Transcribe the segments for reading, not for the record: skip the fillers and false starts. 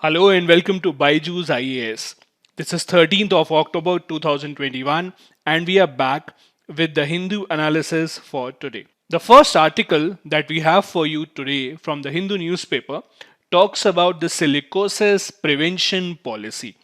Hello and welcome to Byju's IAS. This is 13th of October 2021 and we are back with the Hindu analysis for today. The first article that we have for you today from the Hindu newspaper talks about the silicosis prevention policy.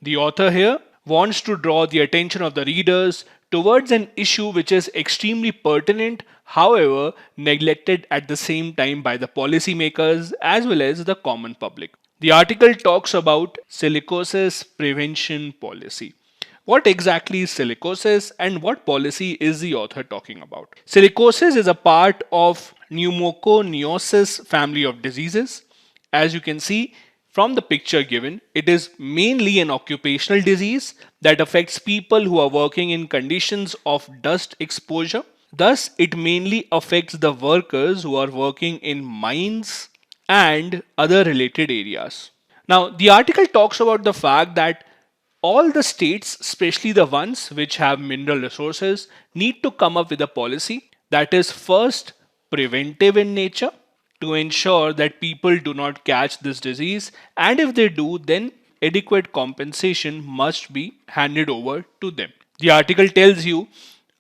The author here wants to draw the attention of the readers towards an issue which is extremely pertinent, however, neglected at the same time by the policymakers as well as the common public. The article talks about silicosis prevention policy. What exactly is silicosis and what policy is the author talking about? Silicosis is a part of pneumoconiosis family of diseases. As you can see from the picture given, it is mainly an occupational disease that affects people who are working in conditions of dust exposure. Thus, it mainly affects the workers who are working in mines and other related areas. Now, the article talks about the fact that all the states, especially the ones which have mineral resources, need to come up with a policy that is first preventive in nature to ensure that people do not catch this disease, and if they do, then adequate compensation must be handed over to them. The article tells you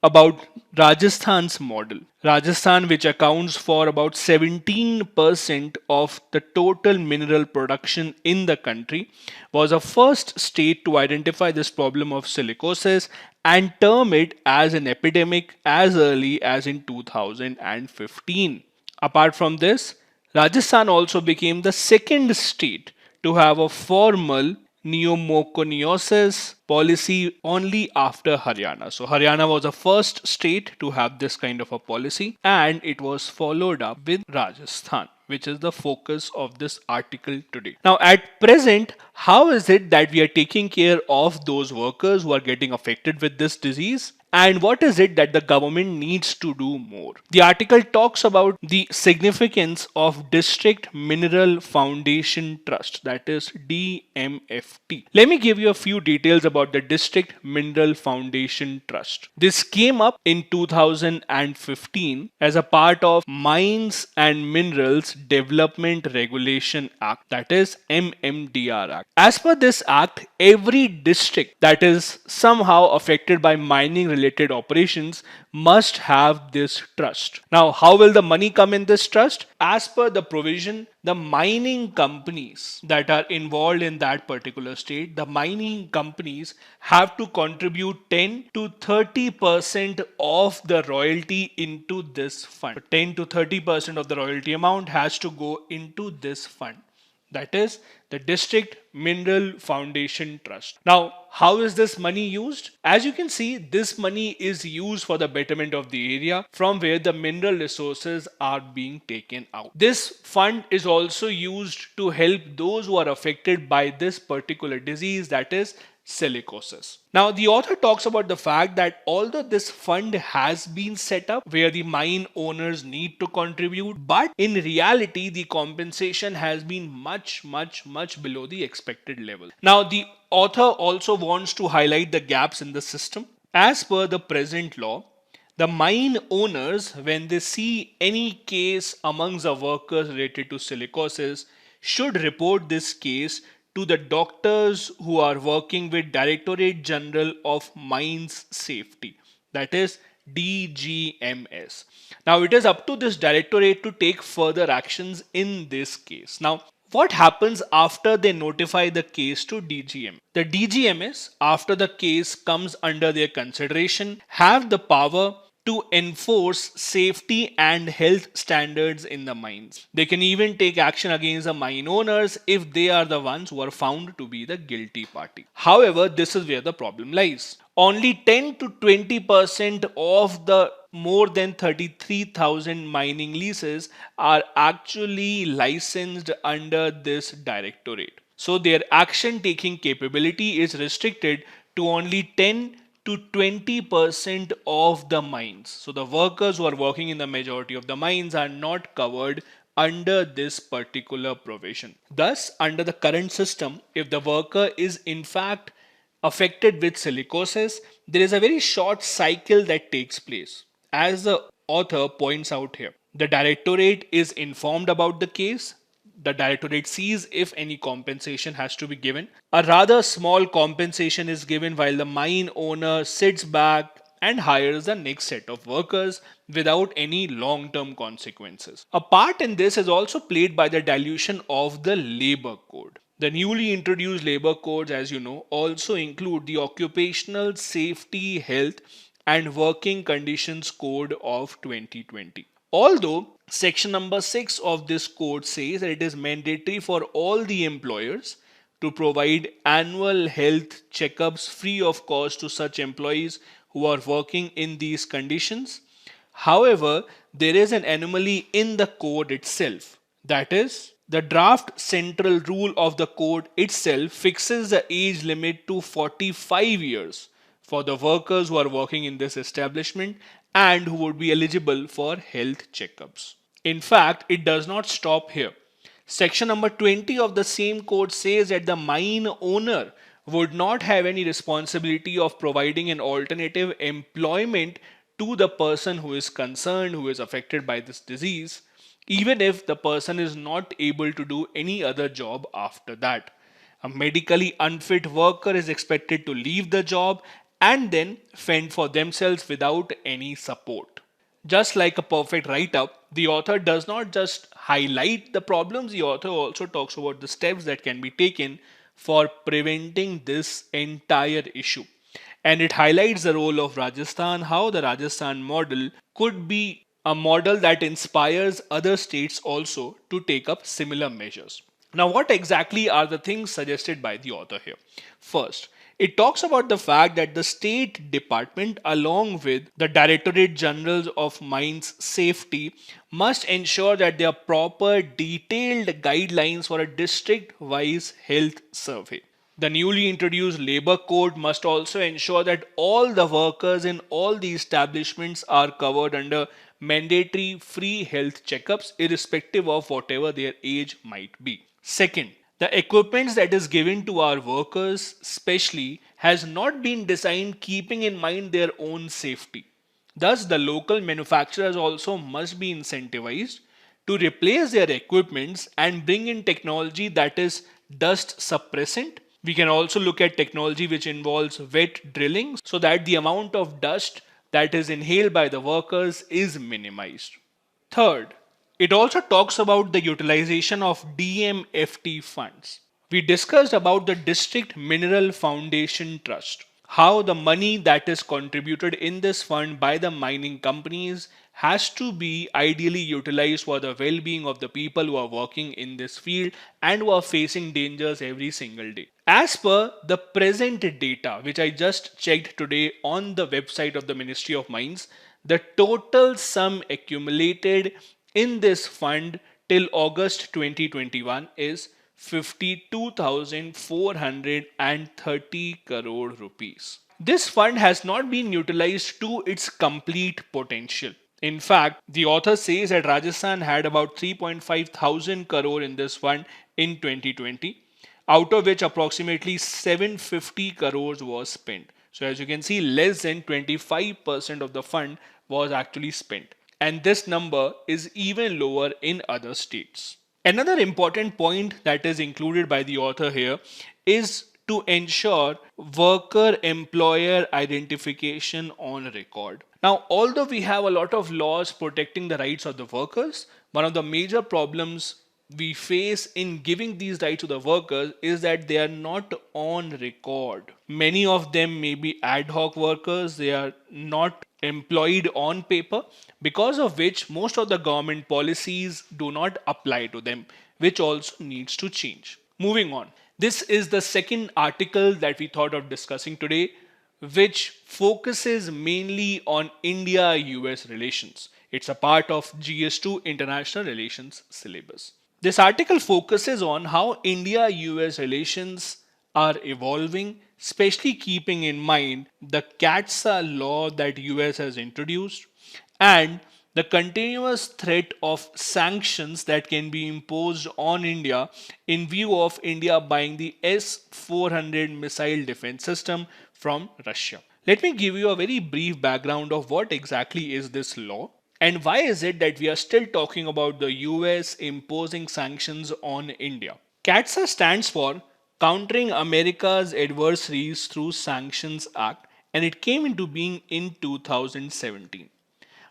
about Rajasthan's model. Rajasthan, which accounts for about 17% of the total mineral production in the country, was a first state to identify this problem of silicosis and term it as an epidemic as early as in 2015. Apart from this, Rajasthan also became the second state to have a formal pneumoconiosis policy only after Haryana. So Haryana was the first state to have this kind of a policy and it was followed up with Rajasthan, which is the focus of this article today. Now at present, how is it that we are taking care of those workers who are getting affected with this disease? And what is it that the government needs to do more? The article talks about the significance of District Mineral Foundation Trust, that is DMFT. Let me give you a few details about the District Mineral Foundation Trust. This came up in 2015 as a part of Mines and Minerals Development Regulation Act, that is MMDR Act. As per this act, every district that is somehow affected by mining related operations must have this trust. Now, how will the money come in this trust? As per the provision, the mining companies that are involved in that particular state, the mining companies have to contribute 10 to 30% of the royalty into this fund. So 10 to 30% of the royalty amount has to go into this fund. That is the District Mineral Foundation Trust. Now, how is this money used? As you can see, this money is used for the betterment of the area from where the mineral resources are being taken out. This fund is also used to help those who are affected by this particular disease, that is silicosis. Now, the author talks about the fact that although this fund has been set up where the mine owners need to contribute, but in reality, the compensation has been much below the expected level. Now, the author also wants to highlight the gaps in the system. As per the present law, the mine owners, when they see any case amongst the workers related to silicosis, should report this case to the doctors who are working with Directorate General of Mines Safety, that is DGMS. Now it is up to this directorate to take further actions in this case. Now, what happens after they notify the case to DGM? The DGMS, after the case comes under their consideration, have the power to enforce safety and health standards in the mines. They can even take action against the mine owners if they are the ones who are found to be the guilty party. However, this is where the problem lies. Only 10 to 20% of the more than 33,000 mining leases are actually licensed under this directorate. So their action taking capability is restricted to only 10 to 20% of the mines. So the workers who are working in the majority of the mines are not covered under this particular provision. Thus, under the current system, if the worker is in fact affected with silicosis, there is a very short cycle that takes place. As the author points out here, the directorate is informed about the case, The directorate sees if any compensation has to be given. A rather small compensation is given while the mine owner sits back and hires the next set of workers without any long term consequences. A part in this is also played by the dilution of the labor code. The newly introduced labor codes, as you know, also include the Occupational Safety, Health and Working Conditions Code of 2020. Although section number 6 of this code says that it is mandatory for all the employers to provide annual health checkups free of cost to such employees who are working in these conditions. However, there is an anomaly in the code itself. That is, the draft central rule of the code itself fixes the age limit to 45 years for the workers who are working in this establishment and who would be eligible for health checkups. In fact, it does not stop here. Section number 20 of the same code says that the mine owner would not have any responsibility of providing an alternative employment to the person who is concerned, who is affected by this disease, even if the person is not able to do any other job after that. A medically unfit worker is expected to leave the job and then fend for themselves without any support. Just like a perfect write up, the author does not just highlight the problems, the author also talks about the steps that can be taken for preventing this entire issue. And it highlights the role of Rajasthan, how the Rajasthan model could be a model that inspires other states also to take up similar measures. Now, what exactly are the things suggested by the author here? First, it talks about the fact that the State Department, along with the Directorate General of Mines Safety, must ensure that there are proper detailed guidelines for a district wise health survey. The newly introduced labor code must also ensure that all the workers in all the establishments are covered under mandatory free health checkups, irrespective of whatever their age might be. Second, the equipment that is given to our workers, specially, has not been designed keeping in mind their own safety. Thus, the local manufacturers also must be incentivized to replace their equipments and bring in technology that is dust suppressant. We can also look at technology which involves wet drilling so that the amount of dust that is inhaled by the workers is minimized. Third, it also talks about the utilization of DMFT funds. We discussed about the District Mineral Foundation Trust, how the money that is contributed in this fund by the mining companies has to be ideally utilized for the well being of the people who are working in this field and who are facing dangers every single day. As per the present data, which I just checked today on the website of the Ministry of Mines, the total sum accumulated in this fund till August 2021 is 52,430 crore rupees. This fund has not been utilized to its complete potential. In fact, the author says that Rajasthan had about 3.5 thousand crore in this fund in 2020, out of which approximately 750 crores was spent. So as you can see, less than 25% of the fund was actually spent. And this number is even lower in other states. Another important point that is included by the author here is to ensure worker employer identification on record. Now, although we have a lot of laws protecting the rights of the workers, one of the major problems we face in giving these rights to the workers is that they are not on record. Many of them may be ad hoc workers, they are not employed on paper, because of which most of the government policies do not apply to them, which also needs to change. Moving on. This is the second article that we thought of discussing today, which focuses mainly on India US relations. It's a part of GS2 International Relations syllabus. This article focuses on how India US relations are evolving, especially keeping in mind the CATSA law that US has introduced and the continuous threat of sanctions that can be imposed on India in view of India buying the S-400 missile defense system from Russia. Let me give you a very brief background of what exactly is this law. And why is it that we are still talking about the US imposing sanctions on India? CATSA stands for Countering America's Adversaries Through Sanctions Act, and it came into being in 2017.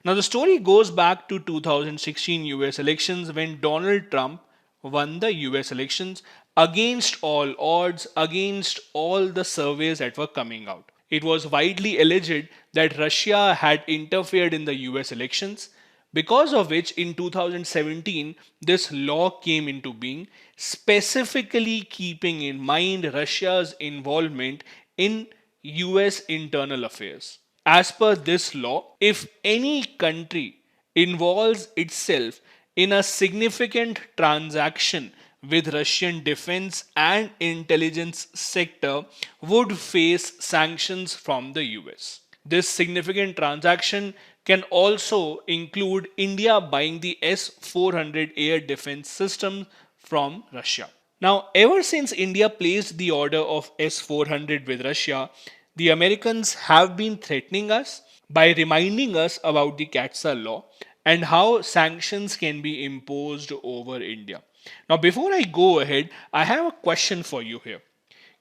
Now, the story goes back to 2016 US elections when Donald Trump won the US elections against all odds, against all the surveys that were coming out. It was widely alleged that Russia had interfered in the US elections, because of which in 2017 this law came into being, specifically keeping in mind Russia's involvement in US internal affairs. As per this law, if any country involves itself in a significant transaction with Russian defense and intelligence sector would face sanctions from the US. This significant transaction can also include India buying the S-400 air defense system from Russia. Now, ever since India placed the order of S-400 with Russia, the Americans have been threatening us by reminding us about the CATSA law and how sanctions can be imposed over India. Now, before I go ahead, I have a question for you here.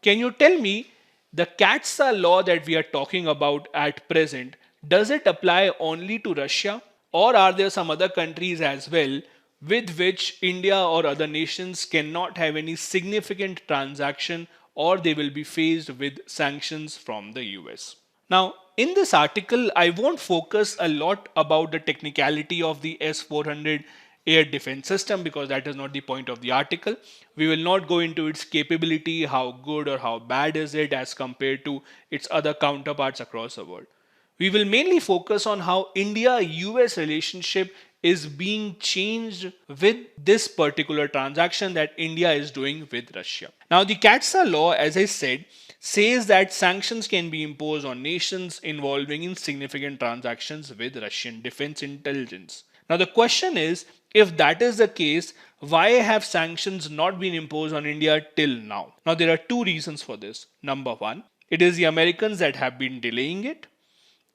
Can you tell me the CATSA law that we are talking about at present, does it apply only to Russia, or are there some other countries as well with which India or other nations cannot have any significant transaction, or they will be faced with sanctions from the US? Now, in this article, I won't focus a lot about the technicality of the S-400 air defense system because that is not the point of the article. We will not go into its capability, how good or how bad is it as compared to its other counterparts across the world. We will mainly focus on how India US relationship is being changed with this particular transaction that India is doing with Russia. Now, the CATSA law, as I said, says that sanctions can be imposed on nations involving in significant transactions with Russian defense intelligence. Now, the question is, if that is the case, why have sanctions not been imposed on India till now? Now, there are two reasons for this. Number one, it is the Americans that have been delaying it.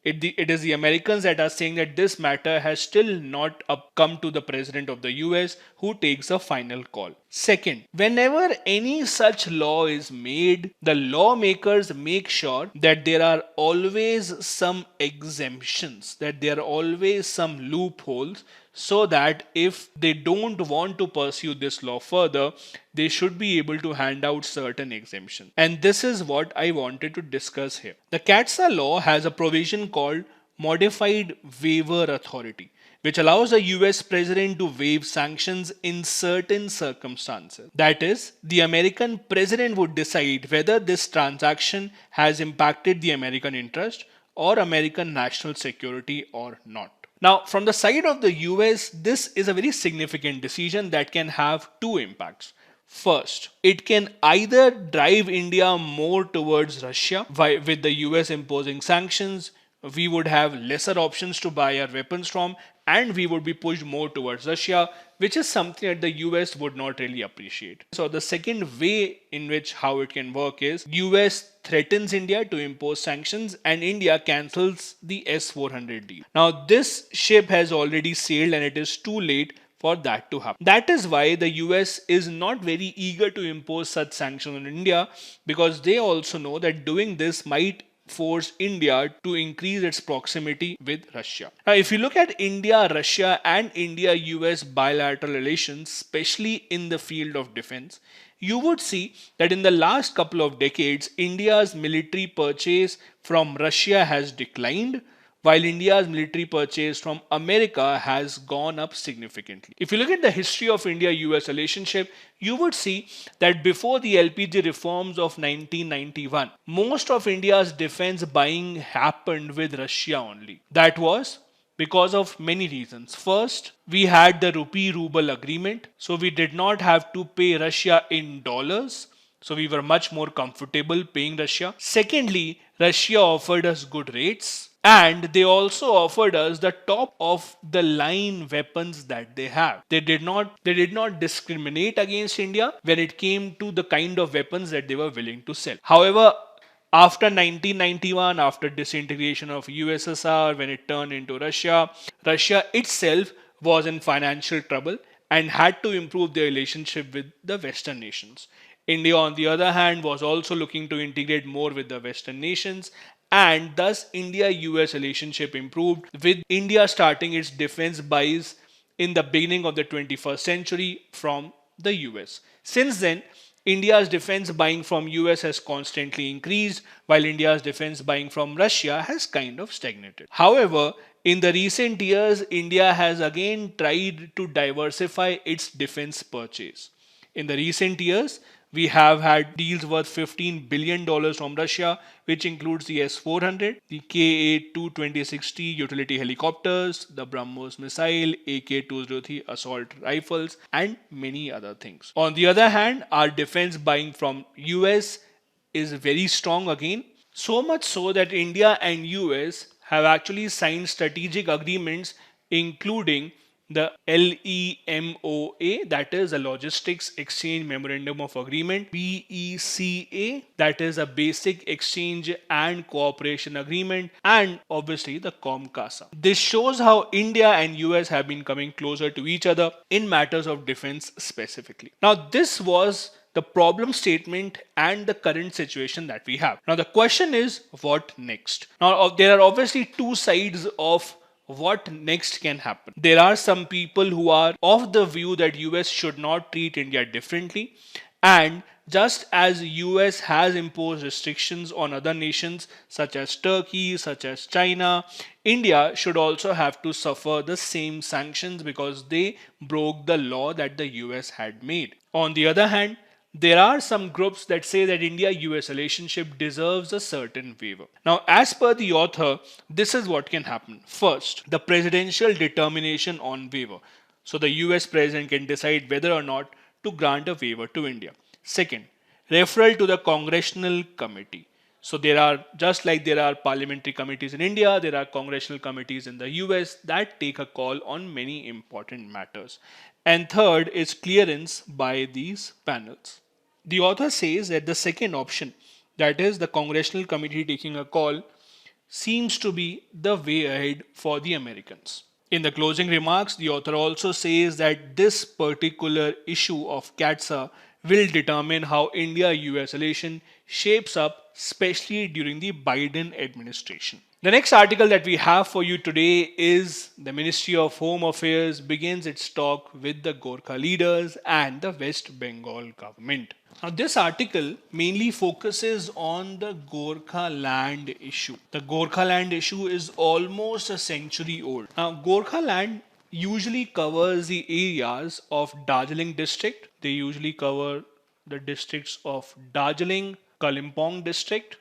It is the Americans that are saying that this matter has still not come to the president of the US who takes a final call. Second, whenever any such law is made, the lawmakers make sure that there are always some exemptions, that there are always some loopholes, so that if they don't want to pursue this law further, they should be able to hand out certain exemptions. And this is what I wanted to discuss here. The CATSA law has a provision called Modified Waiver Authority, which allows the US president to waive sanctions in certain circumstances. That is, the American president would decide whether this transaction has impacted the American interest or American national security or not. Now, from the side of the US, this is a very significant decision that can have two impacts. First, it can either drive India more towards Russia with the US imposing sanctions. We would have lesser options to buy our weapons from, and we would be pushed more towards Russia, which is something that the US would not really appreciate. So the second way in which how it can work is US threatens India to impose sanctions and India cancels the S-400 deal. Now this ship has already sailed and it is too late for that to happen. That is why the US is not very eager to impose such sanctions on India, because they also know that doing this might force India to increase its proximity with Russia. Now, if you look at India, Russia, and India US bilateral relations, especially in the field of defense, you would see that in the last couple of decades, India's military purchase from Russia has declined, while India's military purchase from America has gone up significantly. If you look at the history of India-US relationship, you would see that before the LPG reforms of 1991, most of India's defense buying happened with Russia only. That was because of many reasons. First, we had the rupee ruble agreement, so we did not have to pay Russia in dollars. So we were much more comfortable paying Russia. Secondly, Russia offered us good rates. And they also offered us the top of the line weapons that they have. They did not discriminate against India when it came to the kind of weapons that they were willing to sell. However, After 1991, after disintegration of USSR, when it turned into Russia, Russia itself was in financial trouble and had to improve their relationship with the Western nations. India, on the other hand, was also looking to integrate more with the Western nations, and thus India US relationship improved, with India starting its defense buys in the beginning of the 21st century from the US. Since then, India's defense buying from US has constantly increased, while India's defense buying from Russia has kind of stagnated. However, in the recent years, India has again tried to diversify its defense purchase. In the recent years, we have had deals worth $15 billion from Russia, which includes the S-400, the Ka-2 utility helicopters, the BrahMos missile, AK-203 assault rifles, and many other things. On the other hand, our defense buying from US is very strong again, so much so that India and US have actually signed strategic agreements, including the LEMOA, that is a Logistics Exchange Memorandum of Agreement, BECA, that is a Basic Exchange and Cooperation Agreement, and obviously the COMCASA. This shows how India and US have been coming closer to each other in matters of defense specifically. Now, this was the problem statement and the current situation that we have. Now, the question is, what next? Now, there are obviously two sides of what next can happen. There are some people who are of the view that US should not treat India differently, and just as US has imposed restrictions on other nations such as Turkey, such as China, India should also have to suffer the same sanctions because they broke the law that the US had made. On the other hand, there are some groups that say that India US relationship deserves a certain waiver. Now, as per the author, this is what can happen. First, the presidential determination on waiver. So, the US president can decide whether or not to grant a waiver to India. Second, referral to the congressional committee. So, there are, just like there are parliamentary committees in India, there are congressional committees in the US that take a call on many important matters. And third is clearance by these panels. The author says that the second option, that is the congressional committee taking a call, seems to be the way ahead for the Americans. In the closing remarks, the author also says that this particular issue of CATSA will determine how India US relation shapes up, especially during the Biden administration. The next article that we have for you today is the Ministry of Home Affairs begins its talk with the Gorkha leaders and the West Bengal government. Now, this article mainly focuses on the Gorkha land issue. The Gorkha land issue is almost a century old. Now, Gorkha land usually covers the areas of Darjeeling district. They usually cover the districts of Darjeeling, Kalimpong district,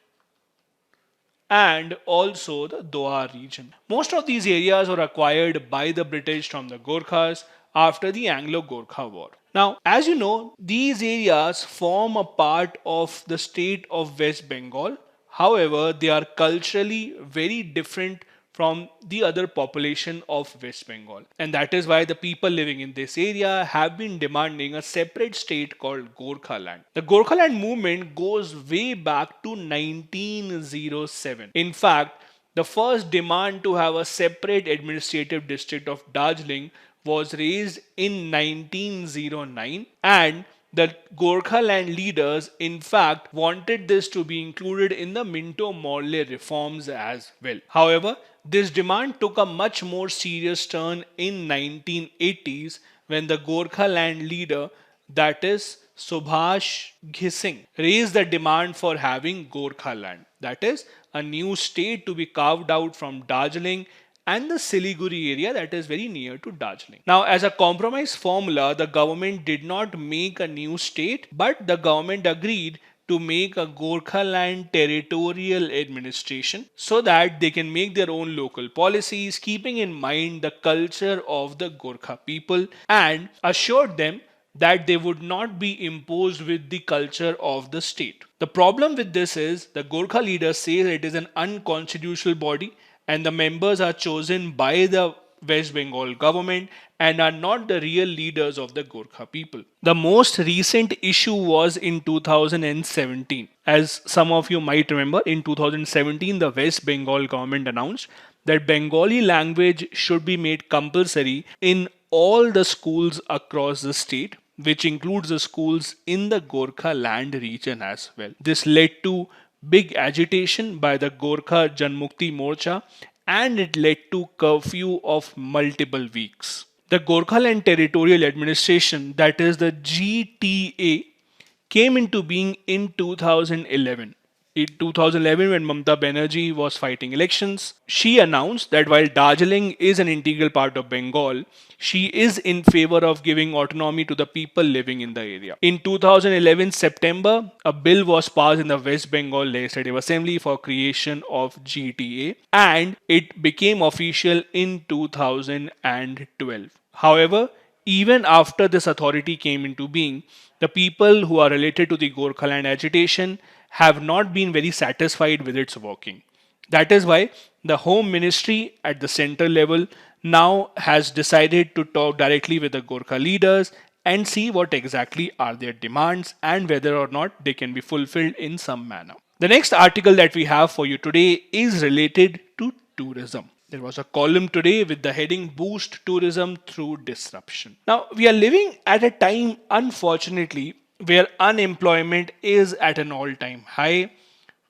and also the Doa region. Most of these areas were acquired by the British from the Gorkhas after the Anglo-Gorkha War. Now, as you know, these areas form a part of the state of West Bengal. However, they are culturally very different from the other population of West Bengal. And that is why the people living in this area have been demanding a separate state called Gorkha land. The Gorkha land movement goes way back to 1907. In fact, the first demand to have a separate administrative district of Darjeeling was raised in 1909, and the Gorkha land leaders in fact wanted this to be included in the Minto Morley reforms as well. However, this demand took a much more serious turn in 1980s when the Gorkha land leader, that is Subhash Ghising, raised the demand for having Gorkha land, that is a new state to be carved out from Darjeeling and the Siliguri area that is very near to Darjeeling. Now, as a compromise formula, the government did not make a new state, but the government agreed to make a Gorkha land territorial administration so that they can make their own local policies, keeping in mind the culture of the Gorkha people, and assured them that they would not be imposed with the culture of the state. The problem with this is the Gorkha leaders say that it is an unconstitutional body and the members are chosen by the West Bengal government and are not the real leaders of the Gorkha people. The most recent issue was in 2017. As some of you might remember, in 2017, the West Bengal government announced that Bengali language should be made compulsory in all the schools across the state, which includes the schools in the Gorkha land region as well. This led to big agitation by the Gorkha Janmukti Morcha and it led to curfew of multiple weeks. The Gorkhaland Territorial Administration, that is the GTA, came into being in 2011. In 2011, when Mamata Banerjee was fighting elections, she announced that while Darjeeling is an integral part of Bengal, she is in favor of giving autonomy to the people living in the area. In 2011 September, a bill was passed in the West Bengal Legislative Assembly for creation of GTA and it became official in 2012. However, even after this authority came into being, the people who are related to the Gorkhaland agitation have not been very satisfied with its working. That is why the Home Ministry at the central level now has decided to talk directly with the Gorkha leaders and see what exactly are their demands and whether or not they can be fulfilled in some manner. The next article that we have for you today is related to tourism. There was a column today with the heading Boost Tourism Through Disruption. Now, we are living at a time, unfortunately, where unemployment is at an all time high,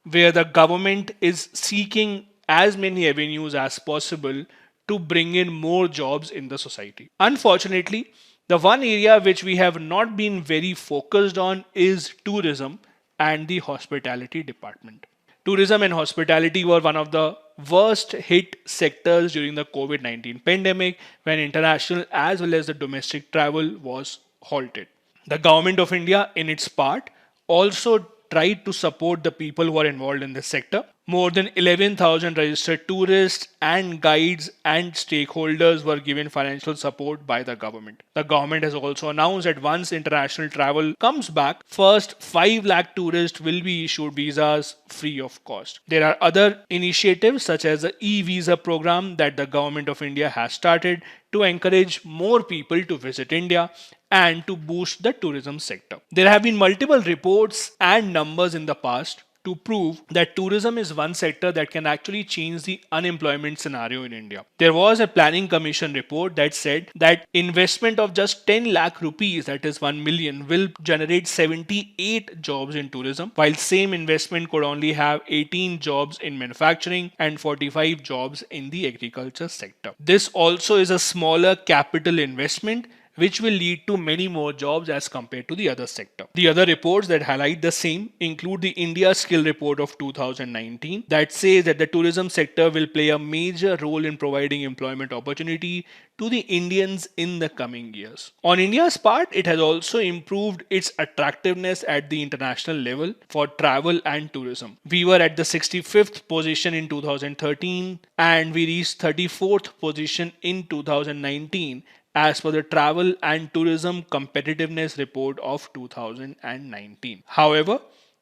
where the government is seeking as many avenues as possible to bring in more jobs in the society. Unfortunately, the one area which we have not been very focused on is tourism and the hospitality department. Tourism and hospitality were one of the worst hit sectors during the COVID 19 pandemic when international as well as the domestic travel was halted. The government of India, in its part, also tried to support the people who are involved in this sector. More than 11,000 registered tourists and guides and stakeholders were given financial support by the government. The government has also announced that once international travel comes back, first 5 lakh tourists will be issued visas free of cost. There are other initiatives such as the e-visa program that the government of India has started to encourage more people to visit India and to boost the tourism sector. There have been multiple reports and numbers in the past to prove that tourism is one sector that can actually change the unemployment scenario in India. There was a planning commission report that said that investment of just 10 lakh rupees, that is 1 million, will generate 78 jobs in tourism, while same investment could only have 18 jobs in manufacturing and 45 jobs in the agriculture sector. This also is a smaller capital investment which will lead to many more jobs as compared to the other sector. The other reports that highlight the same include the India Skill Report of 2019 that says that the tourism sector will play a major role in providing employment opportunity to the Indians in the coming years. On India's part, it has also improved its attractiveness at the international level for travel and tourism. We were at the 65th position in 2013 and we reached 34th position in 2019 as per the Travel and Tourism Competitiveness Report of 2019. However,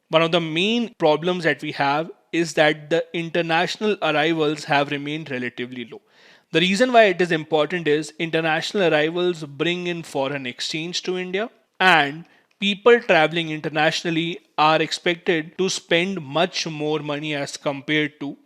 one of the main problems that we have is that the international arrivals have remained relatively low. The reason why it is important is international arrivals bring in foreign exchange to India and people traveling internationally are expected to spend much more money as compared to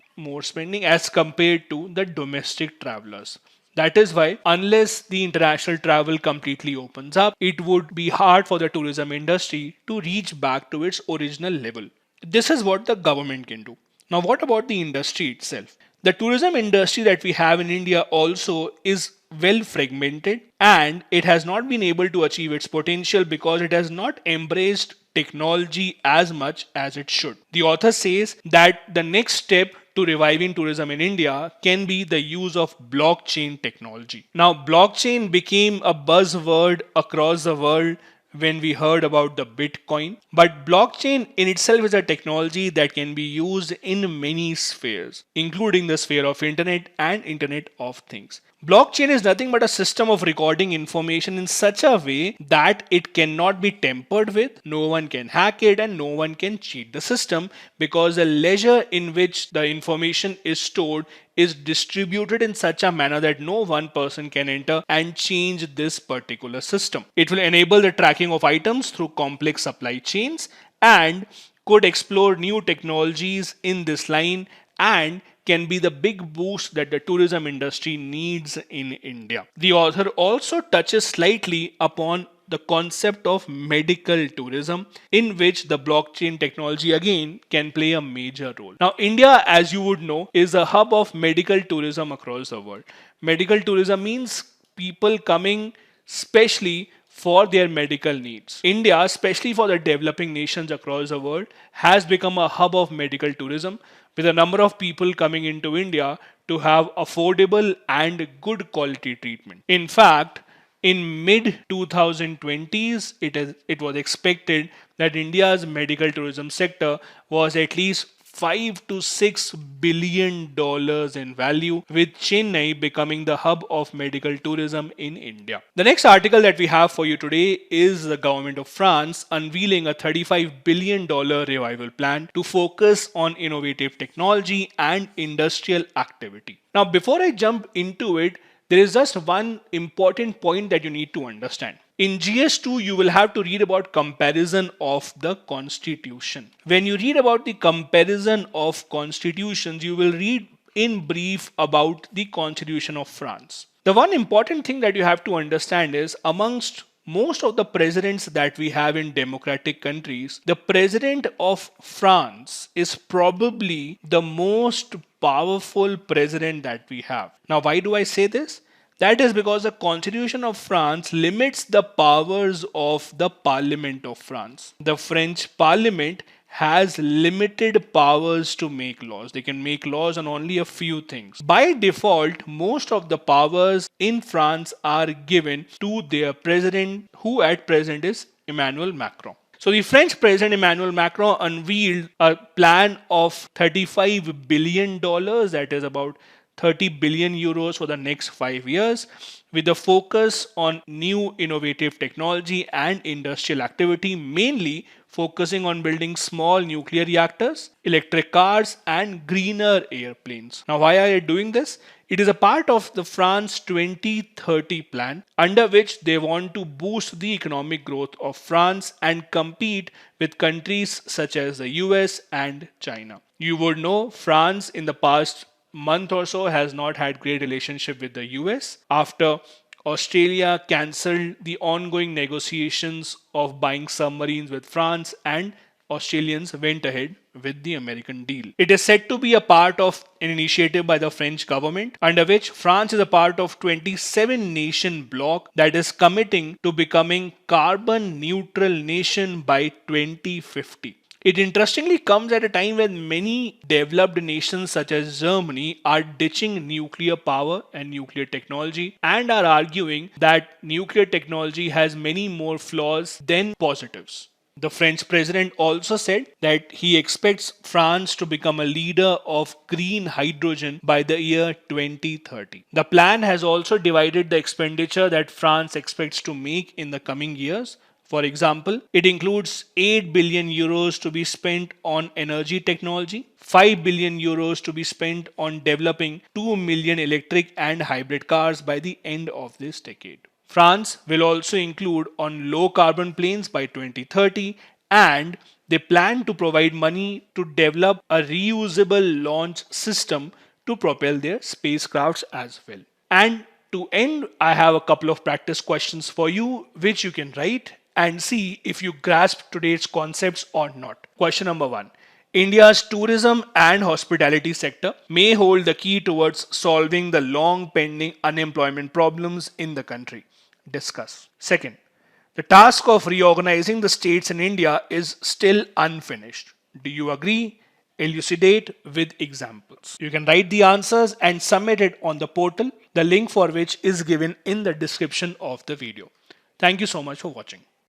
the domestic travelers. That is why, unless the international travel completely opens up, it would be hard for the tourism industry to reach back to its original level. This is what the government can do. Now, what about the industry itself? The tourism industry that we have in India also is well fragmented and it has not been able to achieve its potential because it has not embraced technology as much as it should. The author says that the next step to reviving tourism in India can be the use of blockchain technology. Now, blockchain became a buzzword across the world when we heard about the Bitcoin. But blockchain in itself is a technology that can be used in many spheres, including the sphere of internet and internet of things. Blockchain is nothing but a system of recording information in such a way that it cannot be tampered with, no one can hack it, and no one can cheat the system, because the ledger in which the information is stored is distributed in such a manner that no one person can enter and change this particular system. It will enable the tracking of items through complex supply chains and could explore new technologies in this line and can be the big boost that the tourism industry needs in India. The author also touches slightly upon the concept of medical tourism, in which the blockchain technology again can play a major role. Now, India, as you would know, is a hub of medical tourism across the world. Medical tourism means people coming specially for their medical needs. India, especially for the developing nations across the world, has become a hub of medical tourism, with a number of people coming into India to have affordable and good quality treatment. In fact, in mid 2020s, it was expected that India's medical tourism sector was at least $5 to $6 billion in value, with Chennai becoming the hub of medical tourism in India. The next article that we have for you today is the government of France unveiling a $35 billion revival plan to focus on innovative technology and industrial activity. Now, before I jump into it, there is just one important point that you need to understand. In GS2, you will have to read about comparison of the constitution. When you read about the comparison of constitutions, you will read in brief about the constitution of France. The one important thing that you have to understand is, amongst most of the presidents that we have in democratic countries, the president of France is probably the most powerful president that we have. Now, why do I say this? That is because the Constitution of France limits the powers of the Parliament of France. The French Parliament has limited powers to make laws. They can make laws on only a few things. By default, most of the powers in France are given to their president, who at present is Emmanuel Macron. So the French president Emmanuel Macron unveiled a plan of $35 billion, that is about 30 billion euros for the next 5 years, with a focus on new innovative technology and industrial activity, mainly focusing on building small nuclear reactors, electric cars, and greener airplanes. Now, why are they doing this? It is a part of the France 2030 plan, under which they want to boost the economic growth of France and compete with countries such as the US and China. You would know France in the past month or so has not had great relationship with the US after Australia cancelled the ongoing negotiations of buying submarines with France, and Australians went ahead with the American deal. It is said to be a part of an initiative by the French government, under which France is a part of 27 nation bloc that is committing to becoming carbon neutral nation by 2050. It interestingly comes at a time when many developed nations such as Germany are ditching nuclear power and nuclear technology and are arguing that nuclear technology has many more flaws than positives. The French president also said that he expects France to become a leader of green hydrogen by the year 2030. The plan has also divided the expenditure that France expects to make in the coming years. For example, it includes 8 billion euros to be spent on energy technology, 5 billion euros to be spent on developing 2 million electric and hybrid cars by the end of this decade. France will also include on low carbon planes by 2030, and they plan to provide money to develop a reusable launch system to propel their spacecrafts as well. And to end, I have a couple of practice questions for you, which you can write and see if you grasp today's concepts or not. Question number 1. India's tourism and hospitality sector may hold the key towards solving the long pending unemployment problems in the country. Discuss. Second, the task of reorganizing the states in India is still unfinished. Do you agree? Elucidate with examples. You can write the answers and submit it on the portal, the link for which is given in the description of the video. Thank you so much for watching.